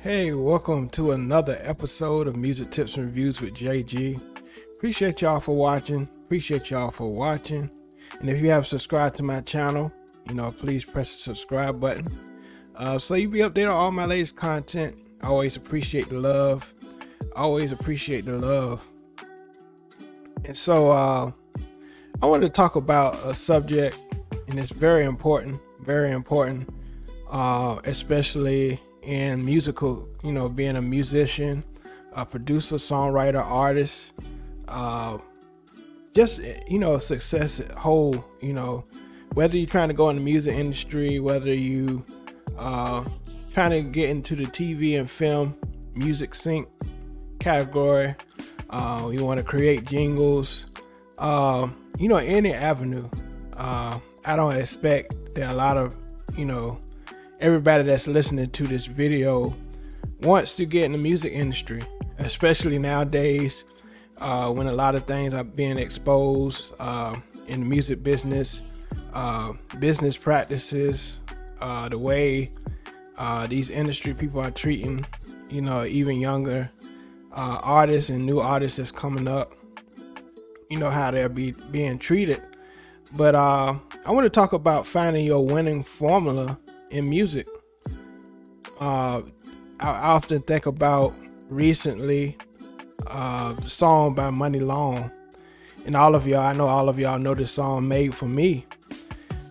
Hey, welcome to another episode of Music Tips and Reviews with JG. Appreciate y'all for watching. And if you have subscribed to my channel, please press the subscribe button. So you'll be updated on all my latest content. I always appreciate the love. And so I want to talk about a subject, and it's very important, especially in musical, being a musician, a producer, songwriter, artist, success at whole, whether you're trying to go in the music industry, whether you trying to get into the TV and film music sync category, you want to create jingles, any avenue. I don't expect that a lot of, everybody that's listening to this video wants to get in the music industry, especially nowadays when a lot of things are being exposed in the music business, business practices, the way these industry people are treating, even younger artists and new artists that's coming up, how they're being treated. But I want to talk about finding your winning formula in music. I often think about recently the song by Money Long, and I know all of y'all know this song, Made for Me.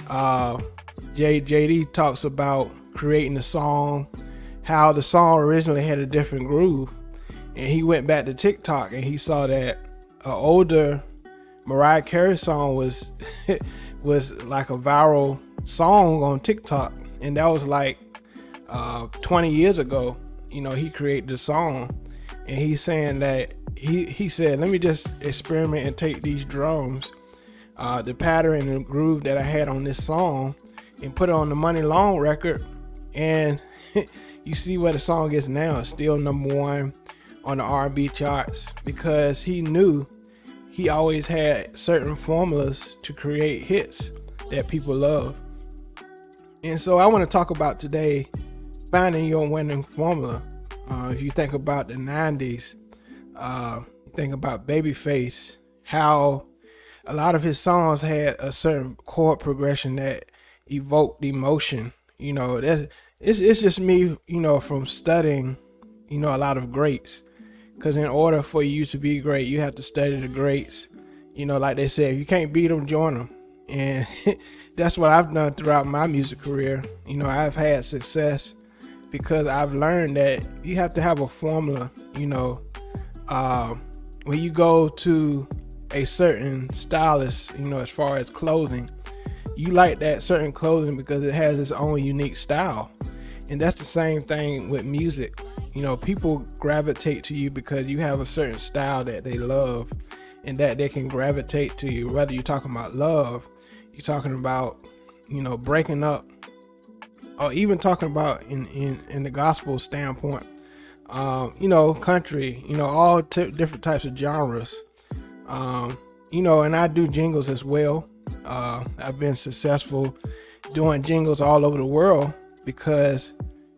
JD talks about creating the song, how the song originally had a different groove, and he went back to TikTok and he saw that an older Mariah Carey song was like a viral song on TikTok, and that was like 20 years ago. He created the song, and he's saying that he said, let me just experiment and take these drums, the pattern and the groove that I had on this song, and put it on the Money Long record, and you see where the song is now. It's still #1 on the R&B charts, because he knew he always had certain formulas to create hits that people love. And so I want to talk about today finding your winning formula. If you think about the 90s, think about Babyface, how a lot of his songs had a certain chord progression that evoked emotion. It's just me, from studying, a lot of greats. Because in order for you to be great, you have to study the greats. Like they said, if you can't beat them, join them. And that's what I've done throughout my music career. I've had success because I've learned that you have to have a formula. When you go to a certain stylist, as far as clothing, you like that certain clothing because it has its own unique style. And that's the same thing with music. People gravitate to you because you have a certain style that they love, and that they can gravitate to you. Whether you're talking about love, you're talking about, breaking up, or even talking about in the gospel standpoint, country, all different types of genres, and I do jingles as well. I've been successful doing jingles all over the world because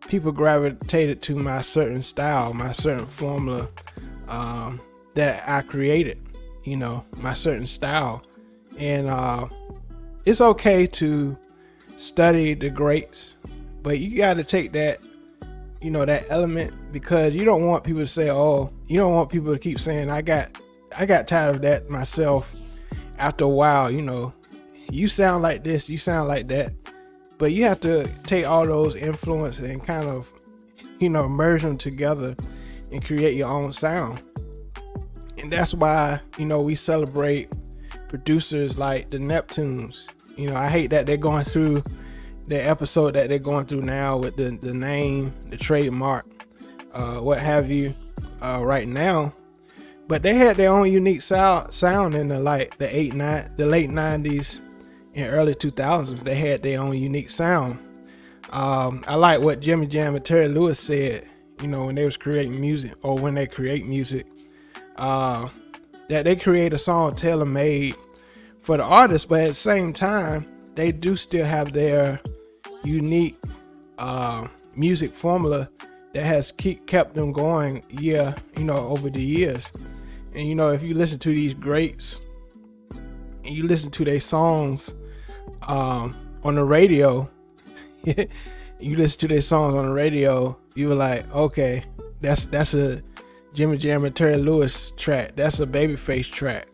people gravitated to my certain style, my certain formula that I created, my certain style. And it's okay to study the greats, but you got to take that, that element, because you don't want people to say, you don't want people to keep saying, I got tired of that myself after a while. You sound like this, you sound like that. But you have to take all those influences and kind of, merge them together and create your own sound. And that's why, we celebrate producers like the Neptunes. I hate that they're going through the episode that they're going through now with the name, the trademark, what have you, right now. But they had their own unique sound in the late 90s and early 2000s. They had their own unique sound. I like what Jimmy Jam and Terry Lewis said, when they was creating music, or when they create music, that they create a song tailor-made for the artist, but at the same time, they do still have their unique music formula that has kept them going over the years. And if you listen to these greats and you listen to their songs on the radio, you listen to their songs on the radio, you were like, okay, that's a Jimmy Jam and Terry Lewis track. That's a Babyface track.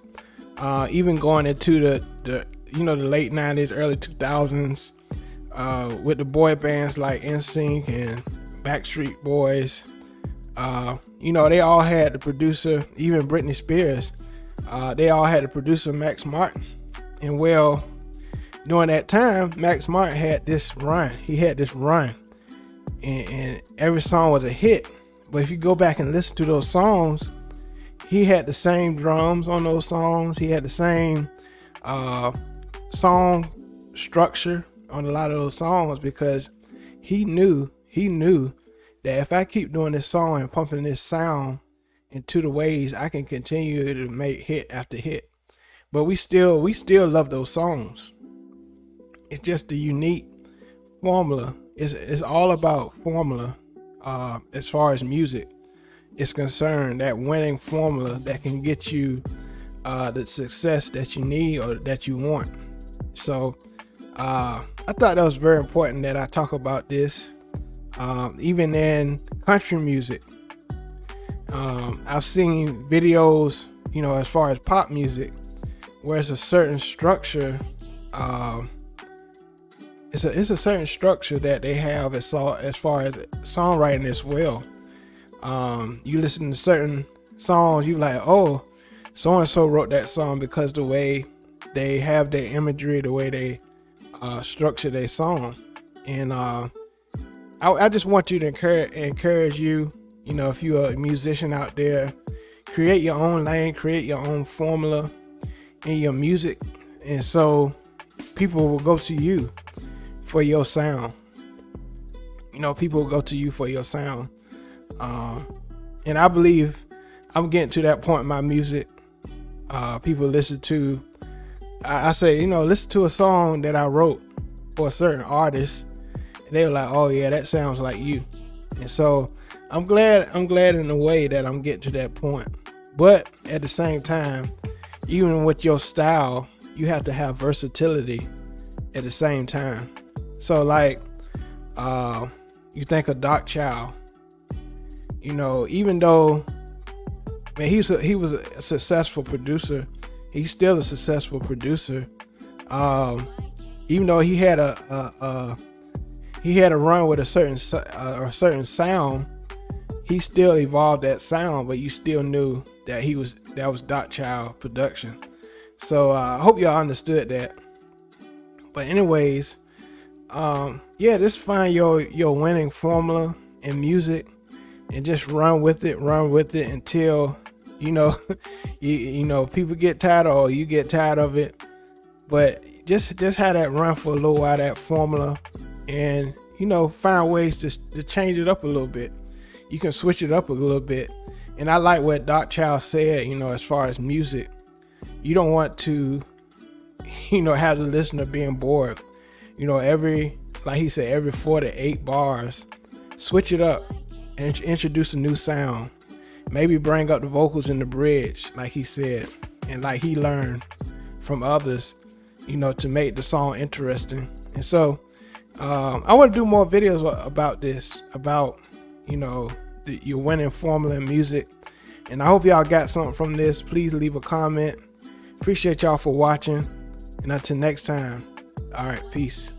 Even going into the late 90s, early 2000s, with the boy bands like NSYNC and Backstreet Boys, they all had the producer. Even Britney Spears, they all had the producer Max Martin. And well, during that time, Max Martin had this run. He had this run, and every song was a hit. But if you go back and listen to those songs, he had the same drums on those songs. He had the same song structure on a lot of those songs, because he knew that if I keep doing this song and pumping this sound into the waves, I can continue to make hit after hit. But we still love those songs. It's just the unique formula. It's all about formula. As far as music is concerned, that winning formula that can get you the success that you need or that you want. So I thought that was very important that I talk about this. Even in country music, I've seen videos, as far as pop music, where it's a certain structure. It's a certain structure that they have as far as songwriting as well. You listen to certain songs, you like, oh, so and so wrote that song because the way they have their imagery, the way they structure their song. And I just want you to encourage you, if you're a musician out there, create your own lane, create your own formula in your music, and so people will go to you for your sound. People will go to you for your sound. And I believe I'm getting to that point in my music. People listen to, I say, listen to a song that I wrote for a certain artist, and they were like, oh yeah, that sounds like you. And so I'm glad in a way that I'm getting to that point. But at the same time, even with your style, you have to have versatility at the same time. So like, you think of Doc Child, even though, man, he was a successful producer, he's still a successful producer. Even though he had a run with a certain sound, he still evolved that sound, but you still knew that that was Doc Child production. So I hope y'all understood that. But anyways, just find your winning formula in music and just run with it until people get tired, or you get tired of it. But just have that run for a little while, that formula, and find ways to change it up a little bit. You can switch it up a little bit. And I like what Doc Child said, as far as music, you don't want to have the listener being bored. Like he said, every 4 to 8 bars, switch it up and introduce a new sound. Maybe bring up the vocals in the bridge, like he said, and like he learned from others, to make the song interesting. And so I want to do more videos about this, about your winning formula in music. And I hope y'all got something from this. Please leave a comment. Appreciate y'all for watching. And until next time, all right, peace.